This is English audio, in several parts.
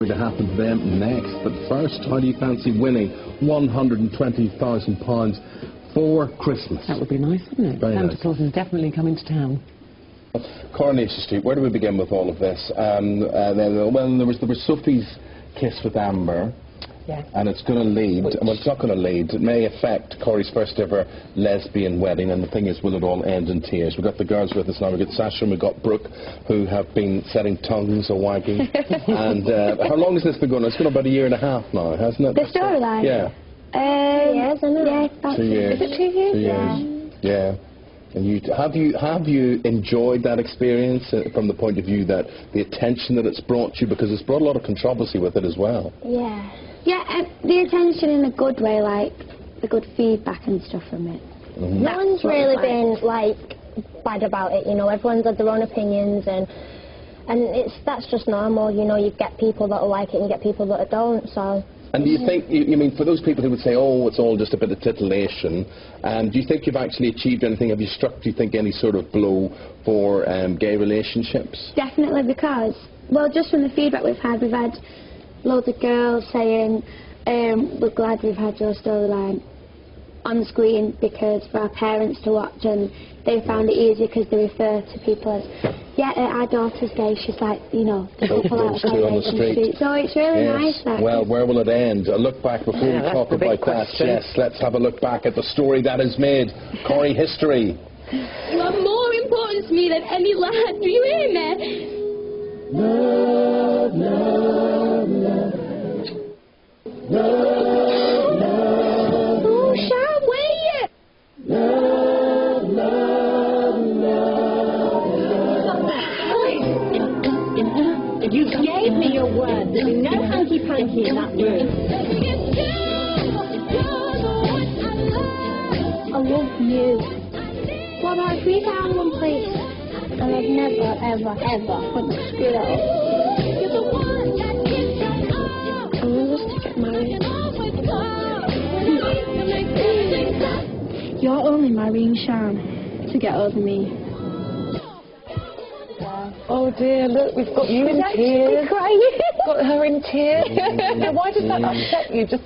To happen to them next, but first, how do you fancy winning £120,000 for Christmas? That would be nice, wouldn't it? Santa Claus is definitely coming to town. Coronation Street, where do we begin with all of this? Well, there was Sophie's kiss with Amber. Yeah. And it's going to lead, well, it's not going to lead, it may affect Corey's first ever lesbian wedding, and the thing is, will it all end in tears? We've got the girls with us now, we've got Sacha and we've got Brooke, who have been setting tongues or wagging. And how long has this been going on? It's been about a year and a half now, hasn't it? The storyline? Yeah. 2 years, isn't it? Yeah, about 2 years. Is it 2 years? 2 years. Yeah. And have you enjoyed that experience from the point of view that the attention that it's brought you, because it's brought a lot of controversy with it as well? Yeah. Yeah, the attention in a good way, like the good feedback and stuff from it. Mm-hmm. No one's really been like bad about it, you know. Everyone's had their own opinions, and that's just normal, you know. You get people that will like it and you get people that don't, so. And do you think, you mean, for those people who would say, oh, it's all just a bit of titillation, do you think you've actually achieved anything? Have you struck, do you think, any sort of blow for gay relationships? Definitely, because, well, just from the feedback we've had loads of girls saying, we're glad we've had your storyline on screen, because for our parents to watch, and they found it easier because they refer to people as, yeah, our daughter's gay, she's like, you know, the people on the street. So it's really nice. That well, where will it end? A look back before we talk about that. Yes, let's have a look back at the story that is made. Corey history. You are more important to me than any lad. Do you hear me? Love, love, love. Love, love. Oh, Sean, where are you? Love, love, love. You gave me your word. There'll be no hanky-panky in that room. I love you. What about if we found one place and I've never, ever, ever put the screw up? I want us to get married. You're only marrying Sean to get over me. Oh dear, look, we've got you in tears. Got her in tears. Now, why does that upset you? Just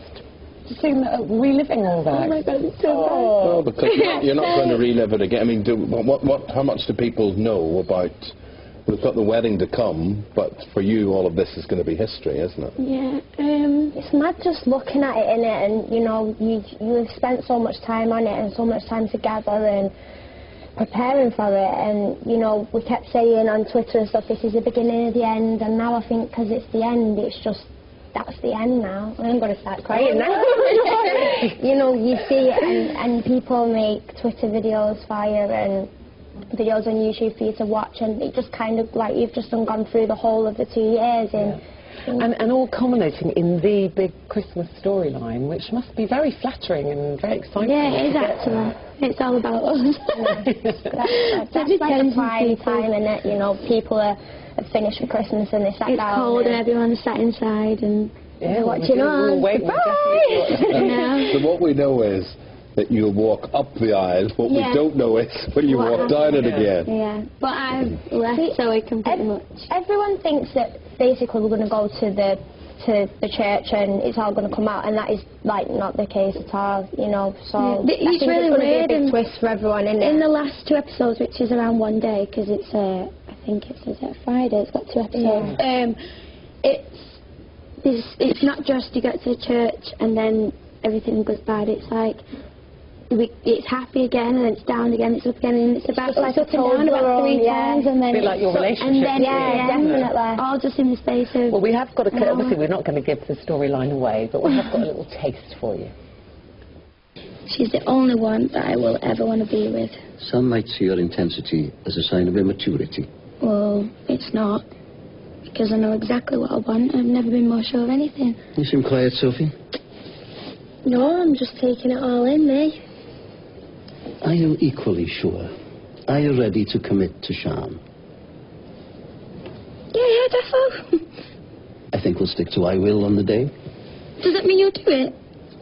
seeing that, reliving all that. Oh my God, it's so bad. Well, because you're not going to relive it again. I mean, how much do people know about? We've got the wedding to come, but for you, all of this is going to be history, isn't it? Yeah. It's mad just looking at it, innit? And you know, you've spent so much time on it and so much time together and preparing for it, and you know, we kept saying on Twitter and stuff, this is the beginning of the end, and now I think because it's the end, it's just, that's the end now. I'm going to start crying now. You know, you see it, and people make Twitter videos for you and videos on YouTube for you to watch, and it just kind of like you've just gone through the whole of the 2 years. And all culminating in the big Christmas storyline, which must be very flattering and very exciting. Yeah, it is actually. It's all about us. That's like a prime time, innit? You know, people are finished for Christmas and they sat down. It's cold and everyone's sat inside and watching us. So what we know is that you'll walk up the aisle. What we don't know is will you walk down it again. Yeah, but I've left so we can pretty much. Everyone thinks that basically we're going to go to the church and it's all going to come out, and that is like not the case at all, you know. So it's really weird. Be a big twist for everyone, isn't it? In the last 2 episodes, which is around one day, because it's I think it's Friday. It's got 2 episodes. Yeah. It's not just you get to the church and then everything goes bad. It's like it's happy again and then it's down again, it's up again, and it's about like up and down about 3 times, and then a bit like your relationship. And then definitely. All just in the space of. Well, we have got a obviously we're not going to give the storyline away, but we have got a little taste for you. She's the only one that I will ever want to be with. Some might see your intensity as a sign of immaturity. Well, it's not, because I know exactly what I want. I've never been more sure of anything. You seem quiet, Sophie. No, I'm just taking it all in, me. Are you equally sure? Are you ready to commit to Sean? Yeah, defo. I think we'll stick to I will on the day. Does that mean you'll do it?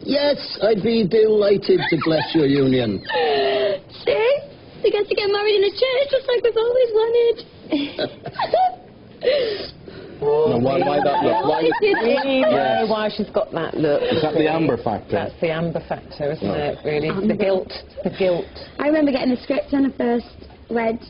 Yes, I'd be delighted to bless your union. See? We get to get married in a church just like we've always wanted. No, why that look? Why We know why she's got that look. is that the amber factor? That's the amber factor, isn't it, really? The guilt. The guilt. I remember getting the script when I first read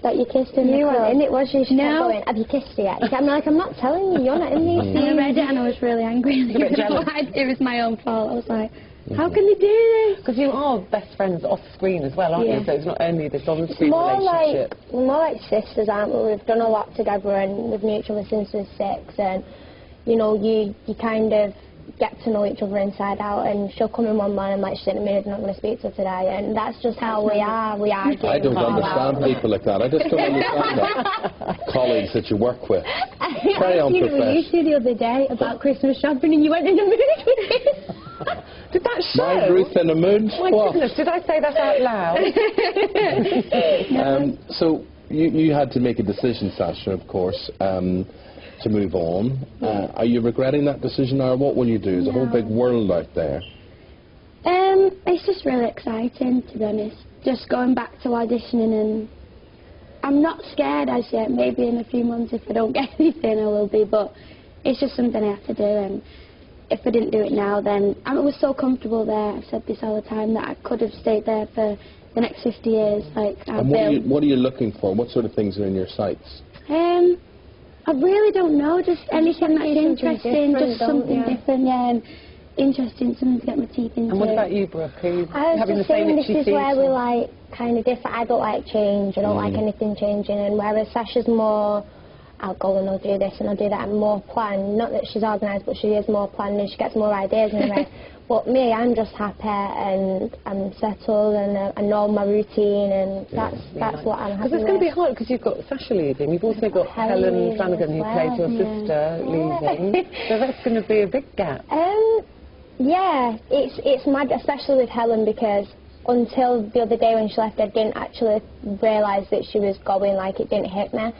that you kissed in the club. And it was you. No. Going, have you kissed her yet? I'm like, I'm not telling you, you're not in these And I read it and I was really angry. A bit jealous. It was my own fault. I was like, how can they do this? Because you are best friends off screen as well, aren't you? So it's not only this on-screen more relationship. like, we're more like sisters, aren't we? We've done a lot together and we've known each other since we were 6, and you know, you kind of get to know each other inside out, and she'll come in one morning like she's in the mood, I'm not going to speak to her today, and that's just how we are. We argue. I don't understand people like that. I just don't understand that. Colleagues that you work with. Very unprofessional. You said the other day about Christmas shopping and you went in the mood with it. Did that show? My Ruth in a mood? My goodness, did I say that out loud? So you had to make a decision, Sacha, of course, to move on. Are you regretting that decision, or what will you do? There's a whole big world out there. It's just really exciting, to be honest. Just going back to auditioning, and I'm not scared as yet. Maybe in a few months, if I don't get anything, I will be. But it's just something I have to do, and if I didn't do it now, then I was so comfortable there. I've said this all the time, that I could have stayed there for the next 50 years. Like, and what are you looking for? What sort of things are in your sights? I really don't know. Just anything that's interesting, just something different, and interesting, something to get my teeth into. And what about you, Brooke? Are you I was having just the same saying, itchy this is feet? where we like kind of different. I don't like change. I don't like anything changing. And whereas Sacha's more, I'll go and I'll do this and I'll do that, and more planned. Not that she's organised, but she is more planned and she gets more ideas in her head. But me, I'm just happy and I'm settled and I know my routine, and that's what I'm happy with. Because it's going to be hard, because you've got Sacha leaving, you've also got Helen Flanagan, who plays your sister, leaving. So that's going to be a big gap. Yeah, it's mad, especially with Helen, because until the other day when she left, I didn't actually realise that she was going. Like, it didn't hit me.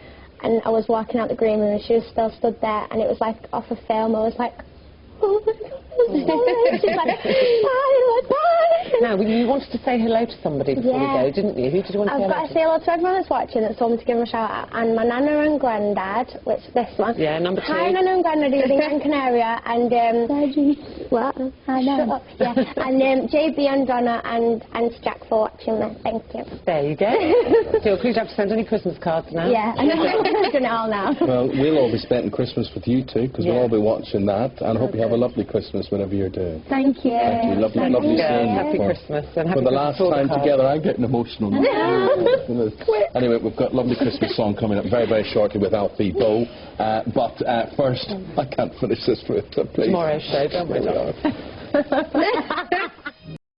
And I was walking out the green room and she was still stood there, and it was like off a film. I was like, oh my God. She's like, bye. Now, you wanted to say hello to somebody before we go, didn't you? Who did you want to say hello to? I've got to say hello to everyone that's watching that's told me to give them a shout out. And my Nana and Grandad, which this one. Yeah, number 2. Hi, Nana and Grandad, who's in Gran Canaria. And, what? I know. Shut up. Yeah. And JB and Donna and Jack for watching me. Thank you. There you go. So you'll please have to send any Christmas cards now. Yeah, I know. I'm doing it all now. Well, we'll all be spending Christmas with you too, because we'll all be watching that, and I hope you have a lovely Christmas whatever you're doing. Thank you. Thank you. Lovely seeing you. Happy Christmas. And happy for the last time together, I'm getting emotional. Anyway, we've got a lovely Christmas song coming up very, very shortly with Alfie Bow. But first, I can't finish this, Ruth, please. Tomorrow's show, don't we?